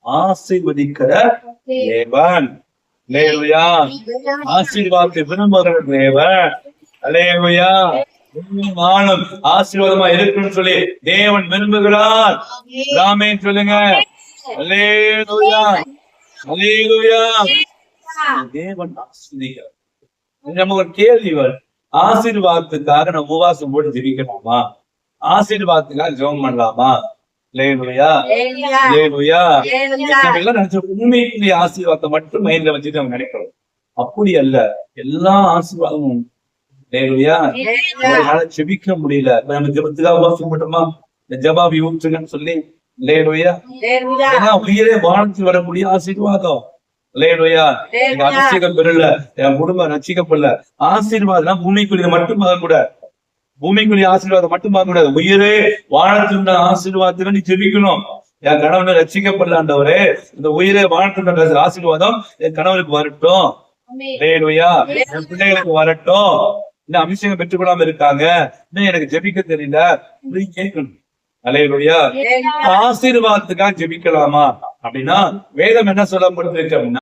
ஆசீர்வதிக்கிற தேவன். அல்லேலூயா. ஆசீர்வாதத்தை விரும்புகிற தேவன். அல்லேலூயா. வானம் ஆசீர்வாதமா இருக்குன்னு சொல்லி தேவன் விரும்புகிறார். ஆமென் சொல்லுங்க. அல்லேலூயா. அல்லேலூயா. தேவன் ஆசீர்வதிக்கிறார். நம்ம ஒரு கேள்வி வரும், ஆசீர்வாதத்துக்காக நம்ம உபவாசம் போட்டு ஜெபிக்கலாமா? ஆசீர்வாதத்துக்காக ஜெபம் பண்ணலாமா? அல்லேலூயா. அல்லேலூயா. நம்ம எல்லாம் நினைச்ச உண்மைக்குரிய ஆசீர்வாதத்தை மட்டும் மைண்ட்ல வச்சுட்டு நம்ம நினைக்கிறோம். அப்படி அல்ல, எல்லா ஆசீர்வாதமும். அல்லேலூயா. ஜெபிக்க முடியல, நம்ம ஜெபத்துக்காக உபவாசம் போட்டோமா? இந்த ஜெபாவி ஊற்றுங்கன்னு சொல்லி. அல்லேலூயா. ஏன்னா உயிரே வானத்தில் வரக்கூடிய ஆசீர்வாதம். அல்லேலூயா. எனக்கு அபிஷேகம் பெறல, என் குடும்பம் ரட்சிக்கப்படல. ஆசீர்வாதம் பூமிக்குரிய மட்டும் கூட, பூமிக்குரிய ஆசீர்வாதம் மட்டும் கூடாது. உயிரே வானத்தின் ஆசீர்வாதத்துல நீ ஜெபிக்கணும். என் கணவனை ரட்சிக்கப்படலாண்டவரே, இந்த உயிரே வானத்தின் ஆசீர்வாதம் என் கணவனுக்கு வரட்டும். அல்லேலூயா. என் பிள்ளைகளுக்கு வரட்டும். இன்னும் அபிஷேகம் பெற்றுக்கொள்ளாம இருக்காங்க, இன்னும் எனக்கு ஜெபிக்க தெரியல அப்படின்னு கேட்கணும். அல்லேலூயா. ஆசீர்வாதத்துக்காக ஜெபிக்கலாமா அப்படின்னா வேதம் என்ன சொல்லப்பட்டிருக்கு அப்படின்னா,